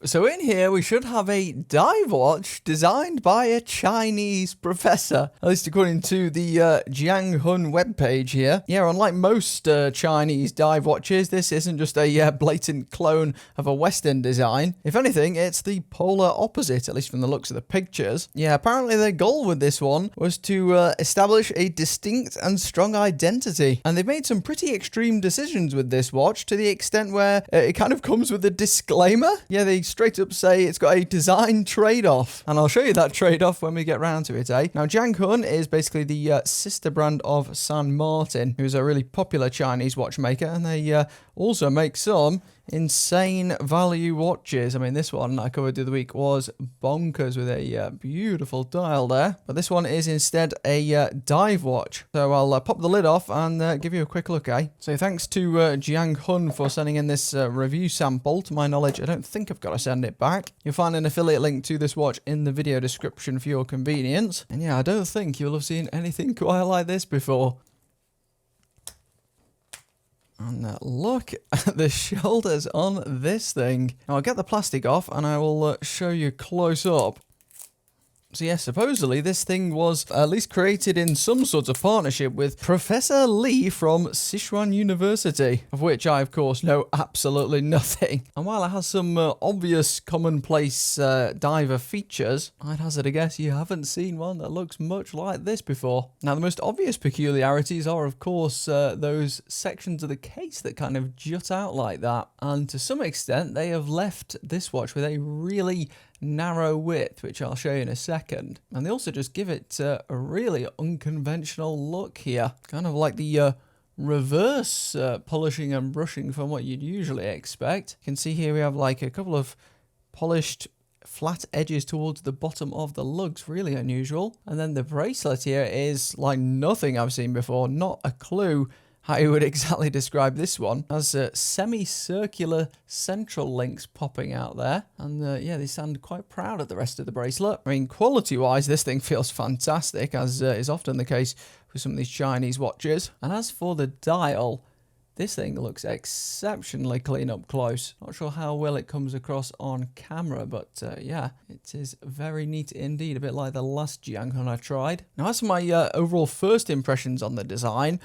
So in here, we should have a dive watch designed by a Chinese professor, at least according to the Jianghun webpage here. Yeah, unlike most Chinese dive watches, this isn't just a blatant clone of a Western design. If anything, it's the polar opposite, at least from the looks of the pictures. Yeah, apparently their goal with this one was to establish a distinct and strong identity. And they've made some pretty extreme decisions with this watch, to the extent where it kind of comes with a disclaimer. Yeah, they straight up say it's got a design trade-off. And I'll show you that trade-off when we get round to it, eh? Now, Jianghun is basically the sister brand of San Martin, who's a really popular Chinese watchmaker, and they also make some insane value watches. I mean, this one I covered the other week was bonkers with a beautiful dial there, but this one is instead a dive watch. So I'll pop the lid off and give you a quick look, eh? So thanks to Jianghun for sending in this review sample. To my knowledge, I don't think I've got to send it back. You'll find an affiliate link to this watch in the video description for your convenience. And yeah, I don't think you'll have seen anything quite like this before. And look at the shoulders on this thing. Now I'll get the plastic off and I will show you close up. So yeah, supposedly this thing was at least created in some sort of partnership with Professor Li from Sichuan University, of which I, of course, know absolutely nothing. And while it has some obvious commonplace diver features, I'd hazard a guess you haven't seen one that looks much like this before. Now, the most obvious peculiarities are, of course, those sections of the case that kind of jut out like that. And to some extent, they have left this watch with a really narrow width, which I'll show you in a second. And they also just give it a really unconventional look here. Kind of like the reverse polishing and brushing from what you'd usually expect. You can see here we have like a couple of polished flat edges towards the bottom of the lugs, really unusual. And then the bracelet here is like nothing I've seen before, not a clue how you would exactly describe this one. Has semicircular central links popping out there. And yeah, they sound quite proud of the rest of the bracelet. I mean, quality-wise, this thing feels fantastic, as is often the case with some of these Chinese watches. And as for the dial, this thing looks exceptionally clean up close. Not sure how well it comes across on camera, but yeah, it is very neat indeed, a bit like the last Jianghun I tried. Now, as for my overall first impressions on the design,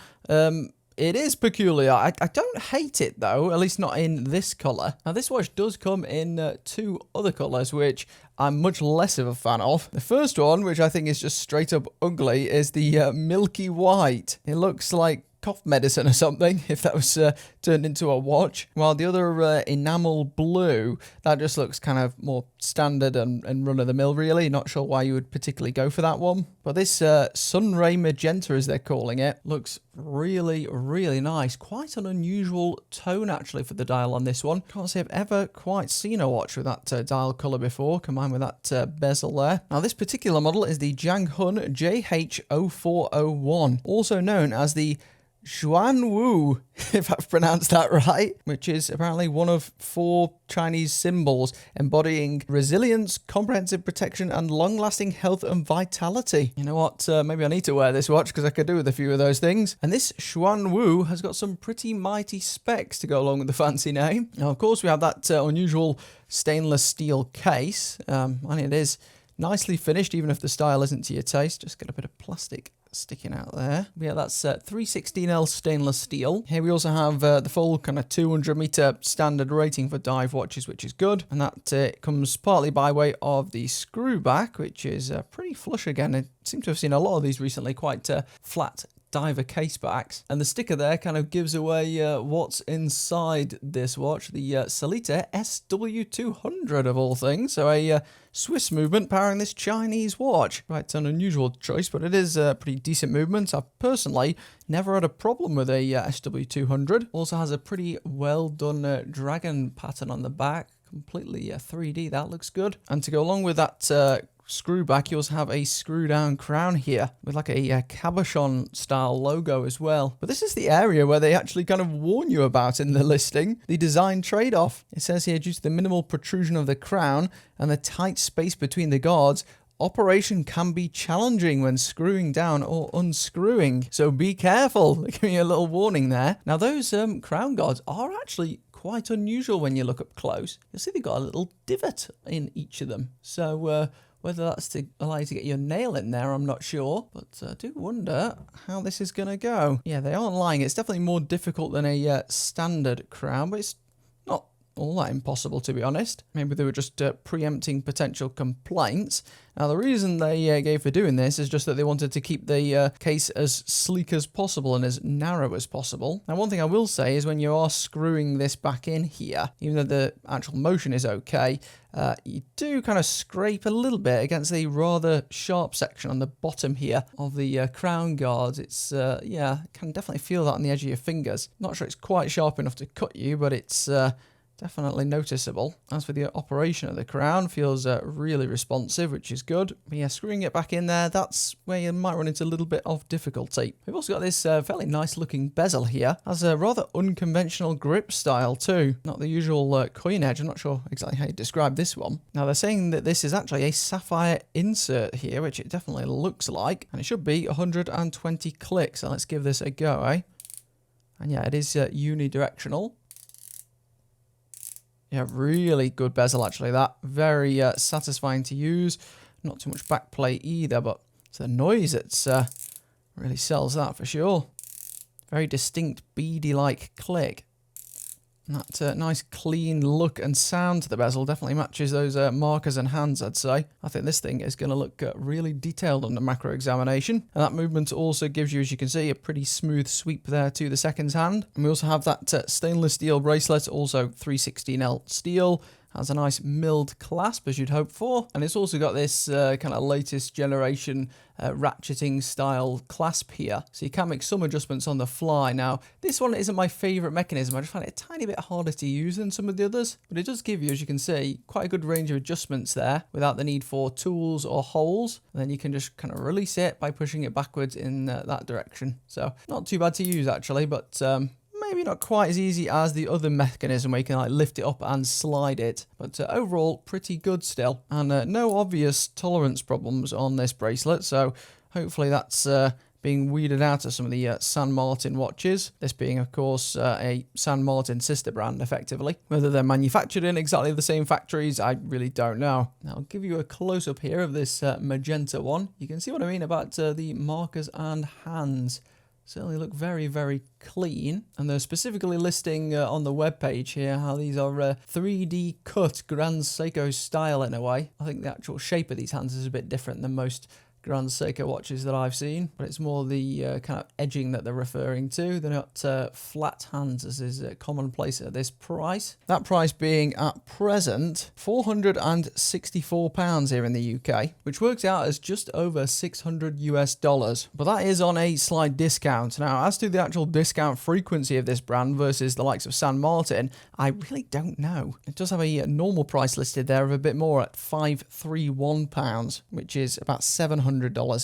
it is peculiar. I don't hate it, though, at least not in this colour. Now, this watch does come in two other colours, which I'm much less of a fan of. The first one, which I think is just straight up ugly, is the milky white. It looks like cough medicine or something, if that was turned into a watch. While the other enamel blue, that just looks kind of more standard and run-of-the-mill, really. Not sure why you would particularly go for that one. But this sunray magenta, as they're calling it, looks really, really nice. Quite an unusual tone, actually, for the dial on this one. Can't say I've ever quite seen a watch with that dial colour before, combined with that bezel there. Now, this particular model is the Jianghun JH0401, also known as the Xuanwu, if I've pronounced that right, which is apparently one of 4 Chinese symbols embodying resilience, comprehensive protection, and long-lasting health and vitality. You know what? Maybe I need to wear this watch because I could do with a few of those things. And this Xuanwu has got some pretty mighty specs to go along with the fancy name. Now, of course, we have that unusual stainless steel case, and it is nicely finished, even if the style isn't to your taste. Just got a bit of plastic sticking out there. Yeah, that's 316L stainless steel. Here we also have the full kind of 200 meter standard rating for dive watches, which is good. And that comes partly by way of the screw back, which is pretty flush again. I seem to have seen a lot of these recently, quite flat diver case backs. And the sticker there kind of gives away what's inside this watch, the Sellita SW200 of all things. So a Swiss movement powering this Chinese watch. Right, it's an unusual choice, but it is a pretty decent movement. I've personally never had a problem with a SW200. Also has a pretty well done dragon pattern on the back. Completely 3D, that looks good. And to go along with that screw back, you also have a screw down crown here with like a cabochon style logo as well. But this is the area where they actually kind of warn you about in the listing, the design trade-off. It says here, due to the minimal protrusion of the crown and the tight space between the guards, operation can be challenging when screwing down or unscrewing. So be careful. They're giving you a little warning there. Now those crown guards are actually quite unusual when you look up close. You'll see they've got a little divot in each of them. So whether that's to allow you to get your nail in there, I'm not sure. But I do wonder how this is going to go. Yeah, they aren't lying. It's definitely more difficult than a standard crown, but it's not all that impossible, to be honest. Maybe they were just preempting potential complaints. Now, the reason they gave for doing this is just that they wanted to keep the case as sleek as possible and as narrow as possible. Now, one thing I will say is when you are screwing this back in here, even though the actual motion is okay, you do kind of scrape a little bit against the rather sharp section on the bottom here of the crown guards. It's, yeah, can definitely feel that on the edge of your fingers. Not sure it's quite sharp enough to cut you, but it's definitely noticeable. As for the operation of the crown, feels really responsive, which is good. But yeah, screwing it back in there, that's where you might run into a little bit of difficulty. We've also got this fairly nice looking bezel here. Has a rather unconventional grip style too. Not the usual coin edge. I'm not sure exactly how you describe this one. Now they're saying that this is actually a sapphire insert here, which it definitely looks like. And it should be 120 clicks. So let's give this a go, eh? And yeah, it is unidirectional. Yeah, really good bezel actually, that. Very satisfying to use. Not too much back play either, but it's the noise that's really sells that for sure. Very distinct beady-like click. And that nice clean look and sound to the bezel definitely matches those markers and hands, I'd say. I think this thing is going to look really detailed on the macro examination. And that movement also gives you, as you can see, a pretty smooth sweep there to the second hand. And we also have that stainless steel bracelet, also 316L steel. Has a nice milled clasp, as you'd hope for. And it's also got this kind of latest generation ratcheting style clasp here. So you can make some adjustments on the fly. Now, this one isn't my favourite mechanism. I just find it a tiny bit harder to use than some of the others. But it does give you, as you can see, quite a good range of adjustments there without the need for tools or holes. And then you can just kind of release it by pushing it backwards in that direction. So not too bad to use, actually, but maybe not quite as easy as the other mechanism where you can like lift it up and slide it, but overall pretty good still. And no obvious tolerance problems on this bracelet, so hopefully that's being weeded out of some of the San Martin watches. This being, of course, a San Martin sister brand, effectively. Whether they're manufactured in exactly the same factories, I really don't know. Now, I'll give you a close-up here of this magenta one. You can see what I mean about the markers and hands. Certainly look very, very clean. And they're specifically listing on the webpage here how these are 3D cut Grand Seiko style in a way. I think the actual shape of these hands is a bit different than most Grand Seiko watches that I've seen, but it's more the kind of edging that they're referring to. They're not flat hands as is commonplace at this price. That price being at present £464 here in the UK, which works out as just over $600 US. But that is on a slight discount. Now, as to the actual discount frequency of this brand versus the likes of San Martin, I really don't know. It does have a normal price listed there of a bit more at £531, which is about $700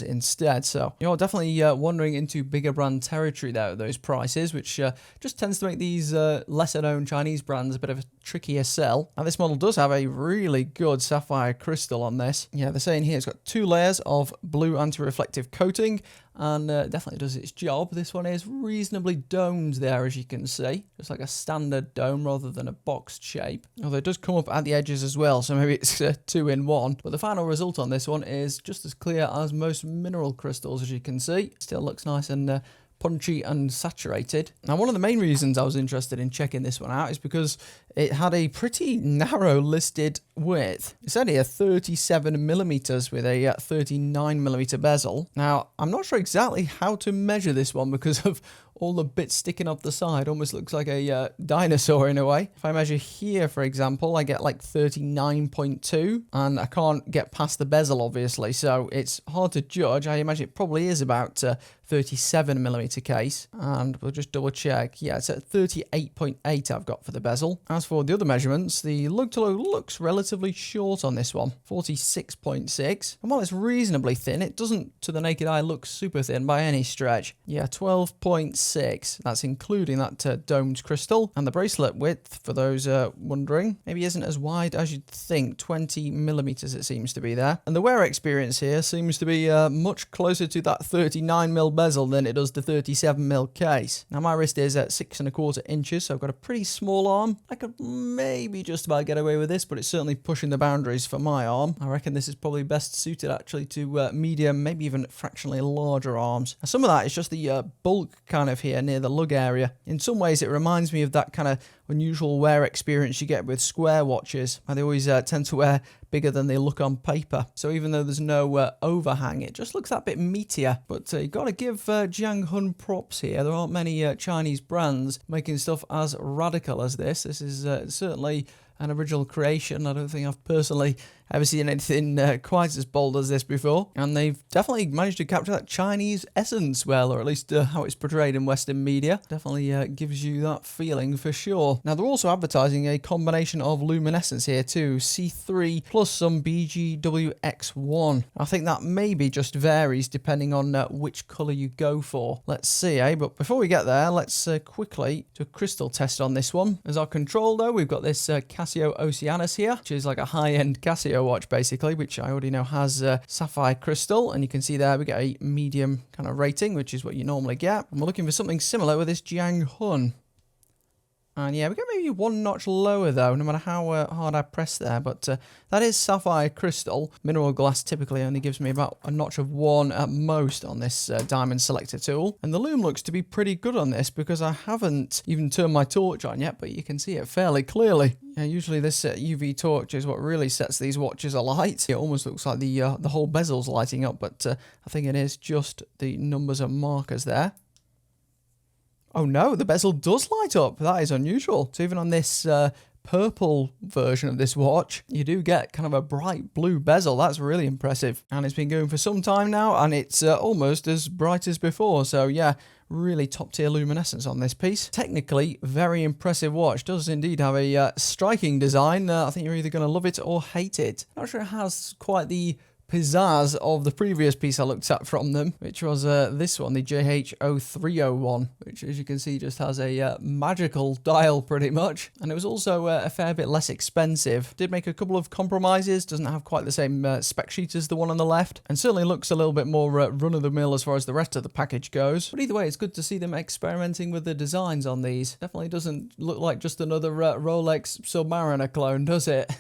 instead. So you're definitely wandering into bigger brand territory there with those prices, which just tends to make these lesser known Chinese brands a bit of a trickier sell. And this model does have a really good sapphire crystal on this. Yeah, they're saying here it's got 2 layers of blue anti-reflective coating, and definitely does its job. This one is reasonably domed there, as you can see. Just like a standard dome rather than a boxed shape. Although it does come up at the edges as well, so maybe it's 2 in 1. But the final result on this one is just as clear as most mineral crystals, as you can see. Still looks nice and punchy and saturated. Now, one of the main reasons I was interested in checking this one out is because it had a pretty narrow listed width. It's only a 37mm with a 39mm bezel. Now, I'm not sure exactly how to measure this one because of all the bits sticking off the side. Almost looks like a dinosaur in a way. If I measure here, for example, I get like 39.2, and I can't get past the bezel, obviously, so it's hard to judge. I imagine it probably is about 37mm case, and we'll just double check. Yeah, it's at 38.8 I've got for the bezel. As As for the other measurements, the lug-to-lug looks relatively short on this one, 46.6. And while it's reasonably thin, it doesn't, to the naked eye, look super thin by any stretch. Yeah, 12.6. That's including that domed crystal. And the bracelet width, for those wondering, maybe isn't as wide as you'd think. 20 millimeters it seems to be there. And the wear experience here seems to be much closer to that 39mm bezel than it does the 37mm case. Now my wrist is at 6¼ inches, so I've got a pretty small arm. I could maybe just about get away with this, but it's certainly pushing the boundaries for my arm. I reckon this is probably best suited actually to medium, maybe even fractionally larger arms. Now, some of that is just the bulk kind of here near the lug area. In some ways it reminds me of that kind of unusual wear experience you get with square watches, where they always tend to wear bigger than they look on paper. So even though there's no overhang, it just looks that bit meatier. But you got to give Jianghun props here. There aren't many Chinese brands making stuff as radical as this. This is certainly an original creation. I don't think I've personally ever seen anything quite as bold as this before. And they've definitely managed to capture that Chinese essence well, or at least how it's portrayed in Western media. Definitely gives you that feeling for sure. Now, they're also advertising a combination of luminescence here too, C3 plus some BGWX1. I think that maybe just varies depending on which colour you go for. Let's see, But before we get there, let's quickly do a crystal test on this one. As our control though, we've got this Casio Oceanus here, which is like a high-end Casio watch basically, which I already know has sapphire crystal, and you can see there we get a medium kind of rating, which is what you normally get. And we're looking for something similar with this Jianghun. And yeah, we get maybe one notch lower though, no matter how hard I press there, but that is sapphire crystal. Mineral glass typically only gives me about a notch of 1 at most on this diamond selector tool. And the lume looks to be pretty good on this because I haven't even turned my torch on yet, but you can see it fairly clearly. Yeah, usually this UV torch is what really sets these watches alight. It almost looks like the whole bezel's lighting up, but I think it is just the numbers and markers there. Oh no, the bezel does light up. That is unusual. So even on this purple version of this watch, you do get kind of a bright blue bezel. That's really impressive. And it's been going for some time now, and it's almost as bright as before. So yeah, really top tier luminescence on this piece. Technically, very impressive watch. Does indeed have a striking design. I think you're either going to love it or hate it. Not sure it has quite the pizzazz of the previous piece I looked at from them, which was this one, the JH0301, which as you can see just has a magical dial pretty much, and it was also a fair bit less expensive. Did make a couple of compromises, doesn't have quite the same spec sheet as the one on the left, and certainly looks a little bit more run-of-the-mill as far as the rest of the package goes. But either way, it's good to see them experimenting with the designs on these. Definitely doesn't look like just another Rolex Submariner clone, does it?